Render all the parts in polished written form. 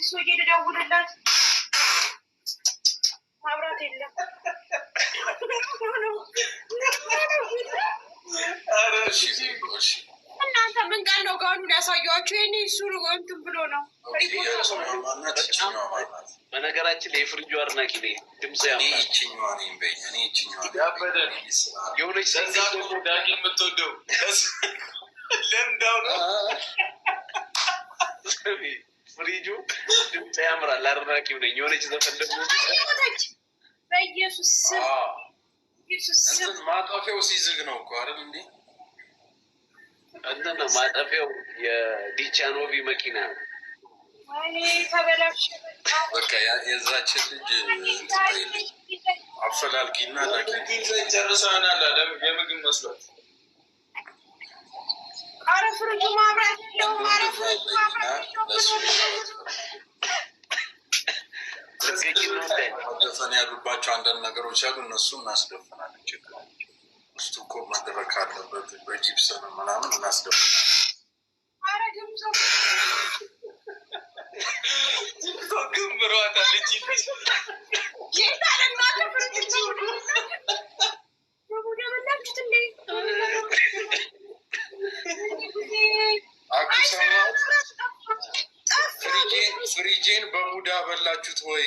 ሰው እየደውልላት ማብራት የለም። እናንተ ምን ቃል ነው ጋኑን ያሳያችሁ? የኔ እሱ እንትን ብሎ ነው። በነገራችን ላይ የፍርጁ አድናቂ ነኝ። ድምፅ የሆነች ዳጊ የምትወደው ለምዳው ነው። ፍሪጁ ድምፅ ያምራል። አድናቂው ነኝ። የሆነች ዘፈን ደግሞ በኢየሱስ ስም ማጠፊያው ሲዝግ ነው እኮ አይደል እንዴ? እንትን ነው ማጠፊያው የዲቻኖቪ መኪና ነው። ተበላሽ። በቃ የዛችን ልጅ አፈላልጊና ጨርሰናል። የምግብ መስሏት ኧረ ፍርጁ ማብራት የለውም። ኧረ ፍርጁ ማብራት መደፈን ያሉባቸው አንዳንድ ነገሮች አሉ። እነሱ እናስደፍናለን። ችግር ውስጡ እኮ መድረክ አለበት። በጂፕሰን ምናምን እናስደፍናለን። ግምሯታለች ፍሪጄን በቡዳ በላችሁት ወይ?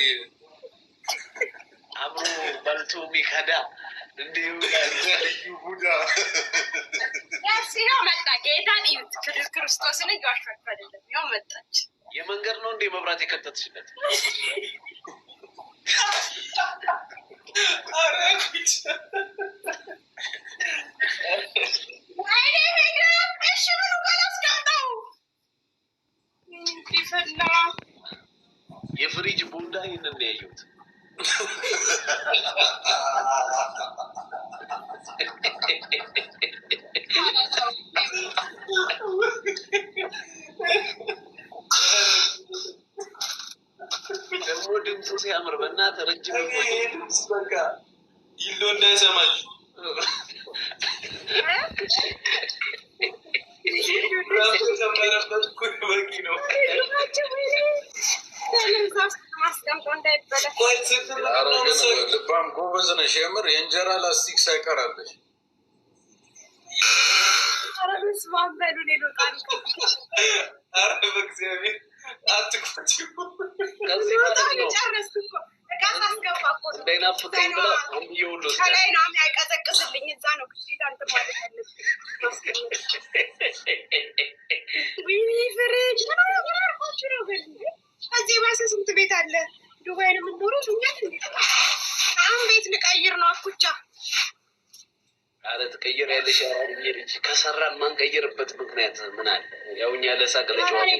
አብሮ በልቶ ሚከዳ እንዲሁ ልዩ ቡዳ ያው መጣ። ጌታን ይዩት። ክርስቶስን እያሸፈ አይደለም። ያው መጣች። የመንገድ ነው እንዴ መብራት የከተትሽለት? የፍሪጅ ቡንዳ ይህንን ያዩት ደግሞ ድምፁ ሲያምር በእናትህ ረጅም በቃ ይሎ እንዳይሰማሽ ሰመረበት በቂ ነው። ልባም ጎበዝ ነሽ። የምር የእንጀራ ላስቲክ ሳይቀራለሽ። ኧረ በእግዚአብሔር አትቆጪው። እንዳይናፍቀኝ ብላ ሁሉ ከላይ ነው የሚያቀዘቅዝልኝ። እዛ ነው ግዴታ እንትን ማለት ያለብኝ። ፍሪጅ ነው ከዚህ ባሰ ስንት ቤት አለ? ዱባይን የምንኖረው እኛት አሁን ቤት ልቀይር ነው። አኩቻ አረ ትቀይር ያለሽ ልጅ ከሰራን ማንቀይርበት ምክንያት ምን አለ? ያው እኛ ለሳቅ ለጨዋታ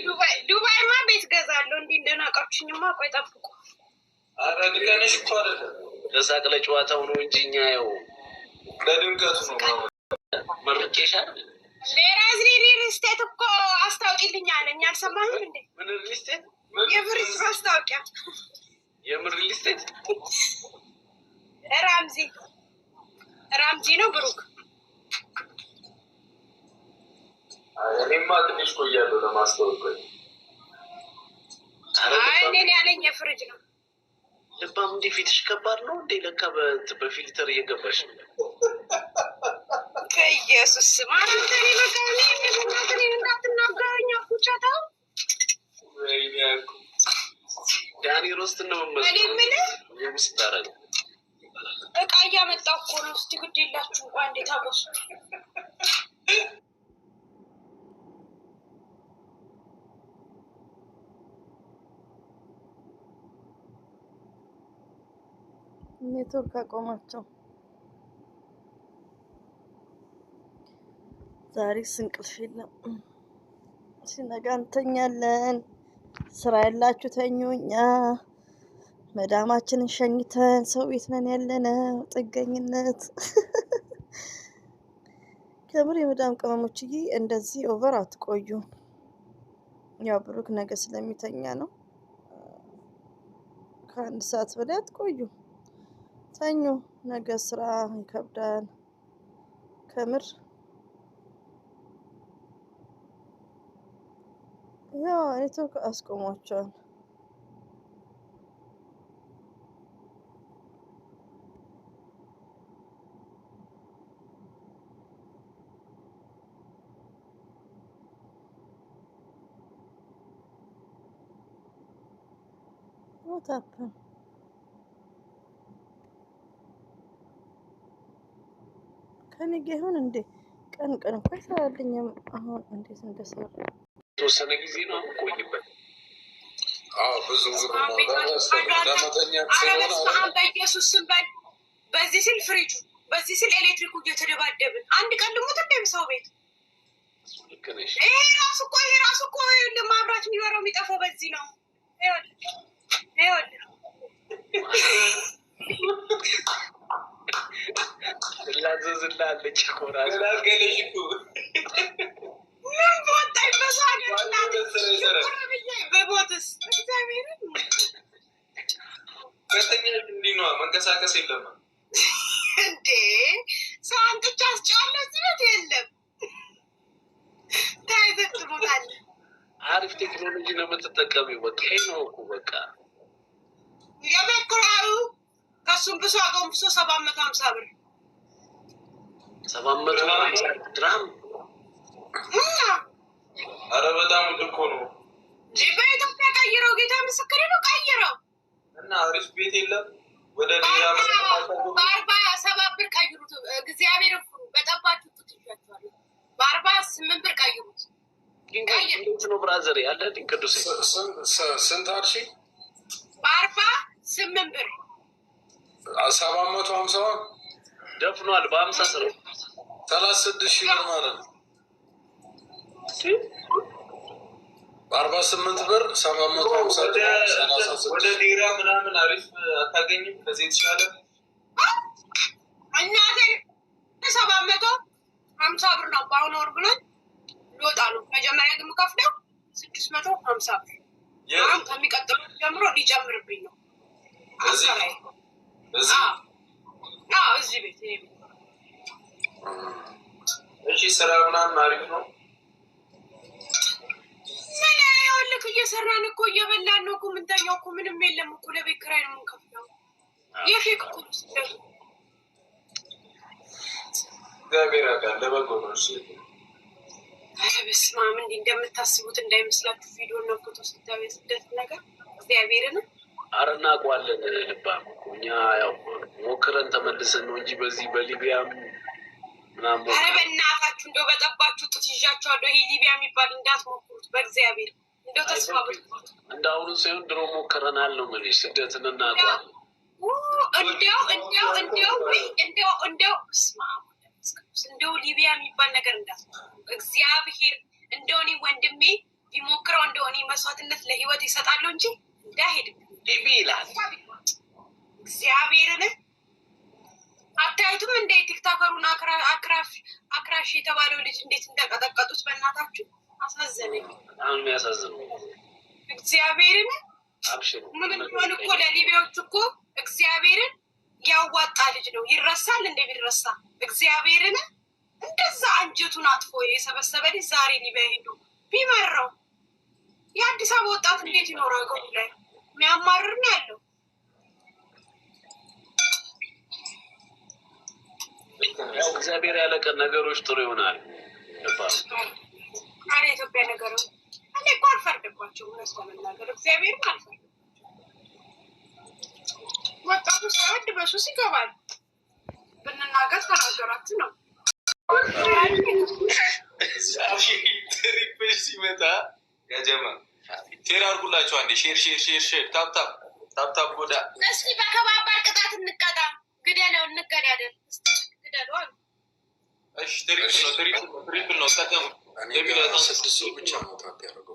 ዱባይማ ቤት ገዛለሁ። እንዲህ እንደናቃችሁኝማ ቆይ ጠብቁ። አረ ልቀንሽ እኮ አይደለም ለሳቅ ለጨዋታው ነው እንጂ እኛ ያው ለድምቀቱ ነው። መርቄሻል። ሌራዝ ሪል ስቴት እኮ አስታውቂልኝ አለኝ። አልሰማህም እንዴ? ምን ሪል ስቴት? የፍሪጅ ማስታወቂያ። የምን ሪል ስቴት? ራምዚ ነው ብሩክ። እኔማ ትንሽ ቆያለሁ ለማስታወቅ። አይ እኔን ያለኝ የፍሪጅ ነው። ልባም እንዴ ፊትሽ ከባድ ነው እንዴ? ለካ በፊልተር እየገባሽ ነው። ከኢየሱስ ማንተሪ በቃኒ ምንድነው? እንዳትናገረኝ አኩቻታ። ወይኔ አኩ ዳኒ ሮስት ነው መስሎ የምስታረግ እቃ እያመጣሁ እኮ ነው። እስቲ ግድ የላችሁ እንኳን እንዴት አበሱ። ኔትወርክ አቆማቸው። ዛሬ እንቅልፍ የለም። ሲነጋ እንተኛለን። ስራ ያላችሁ ተኙ። እኛ መዳማችንን ሸኝተን ሰው ቤት ነን ያለነው። ጥገኝነት ከምር የመዳም ቅመሞችዬ እንደዚህ ኦቨር አትቆዩ። ያው ብሩክ ነገ ስለሚተኛ ነው። ከአንድ ሰዓት በላይ አትቆዩ። ተኙ። ነገ ስራ ይከብዳል ከምር። ያው ኔትወርክ አስቆሟቸዋል። ወታፕን ከኔ ጋር ይሁን እንዴ? ቀን ቀን እኮ ይሰራልኝም። አሁን እንዴት እንደሰራ የተወሰነ ጊዜ ነው ቆይበት። ብዙ ለመተኛት ስለሆነ በኢየሱስ ስም በል። በዚህ ስል ፍሪጁ፣ በዚህ ስል ኤሌክትሪኩ እየተደባደብን አንድ ቀን ልሞት እንደም ሰው ቤት። ይሄ ራሱ እኮ ማብራት የሚበራው የሚጠፋው በዚህ ነው። ይኸውልህ ላዘዝላለች ኮራስ ምን ቦታ ይበዛል በቦትስ እግዚአብሔር ከተኛ እንዲህ ነዋ። መንቀሳቀስ የለም እንዴ? ሰው አንጥቻ አስጫዋለ ዝበት የለም። ታይዘት ሞታል። አሪፍ ቴክኖሎጂ ነው የምትጠቀሚው። በቃ ነው እኮ በቃ የቤት ኪራዩ ከሱም ብሶ አጎንብሶ 750 ብር 750 ድራም። አረ በጣም ውድ እኮ ነው። በኢትዮጵያ ቀይረው፣ ጌታ ምስክሬ ነው ቀይረው። እና አሪፍ ቤት የለም ወደ ሌላ በ47 ብር ቀይሩት። እግዚአብሔር ፍሩ። በጠባችሁ ትይዣቸዋል። በ48 ብር ቀይሩት። እንዴት ነው ብራዘር ያለ ቅዱስ? ስንት አልሽ? በ48 ብር 750 ደፍኗል። በ50 ስር 36 ሺህ ብር ማለት ነው። በ48 ብር 750 ወደ ዲራ ምናምን አሪፍ አታገኝም? ከዚህ የተሻለ እናቴን 750 ብር ነው በአሁኑ ወር ብሎኝ ሊወጣ ነው። መጀመሪያ ግን የምከፍለው 650 ብር። አሁን ከሚቀጥለው ጀምሮ ሊጨምርብኝ ነው። አሰራይ እዚህ ቤት እሺ። ስራ ምናምን አሪፍ ነው። ልክ እየሰራን እኮ እየበላን ነው እኮ ምንተኛው እኮ ምንም የለም እኮ ለቤት ኪራይ ነው የምንከፍለው። የፌክ እኮ እግዚአብሔር ያውቃል። ለበጎ ነው። እሺ በስመ አብ እንዲህ እንደምታስቡት እንዳይመስላችሁ። ቪዲዮ እና ፎቶ ስታዩ የስደት ነገር እግዚአብሔርን አረና ቋለን ልባም እኛ ያው ሞክረን ተመልሰን ነው እንጂ በዚህ በሊቢያም ምናምን ኧረ በእናታችሁ እንደው በጠባችሁ ጡት ይዣችኋለሁ። ይሄ ሊቢያ የሚባል እንዳትሞክሩት በእግዚአብሔር። እንደው ተስፋ ብትሞት እንዳሁኑ ሳይሆን ድሮ ሞክረናል ነው የምልሽ። ስደትን እናውቀዋለን። እንደው ሊቢያ የሚባል ነገር እንዳትሞክሩ እግዚአብሔር። እንደው እኔ ወንድሜ ቢሞክረው እንደው እኔ መስዋዕትነት ለህይወት ይሰጣለሁ እንጂ እንዳሄድ ሊቢ ይላል እግዚአብሔርን። አታዩትም እንደ ቲክቶከሩን አክራሽ የተባለው ልጅ እንዴት እንደቀጠቀጡት? በእናታችሁ አሳዘነኝ። በጣም የሚያሳዝነው እግዚአብሔርን። አብሽሩ ምን ሆን እኮ ለሊቢያዎች እኮ እግዚአብሔርን ያዋጣ ልጅ ነው። ይረሳል እንደ ቢረሳ እግዚአብሔርን። እንደዛ አንጀቱን አጥፎ የሰበሰበ ልጅ ዛሬ ሊቢያ ሄዱ ቢመራው የአዲስ አበባ ወጣት እንዴት ይኖራል? ገቡ ላይ የሚያማርር ነው ያለው። ያው እግዚአብሔር ያለቀን ነገሮች ጥሩ ይሆናል። አረ ኢትዮጵያ ነገር እኔ እኮ አልፈርድባቸው። እውነት ለመናገር እግዚአብሔርም አልፈርድባቸው። ወጣቱ ሳይወድ በሱስ ይገባል። ብንናገር ተናገራችሁ ነው። ትሪፕል ሲመጣ ያጀማ ሼር አድርጉላቸው። አንዴ ሼር ታፕታፕ ጎዳ። እስኪ በከባባር ቅጣት እንቀጣ። ግደለው እንገዳደል። ግደለው አሉ። እሺ ትሪፕል ነው ተጠቀሙ። ብቻ ነው ታፕ ያደረገው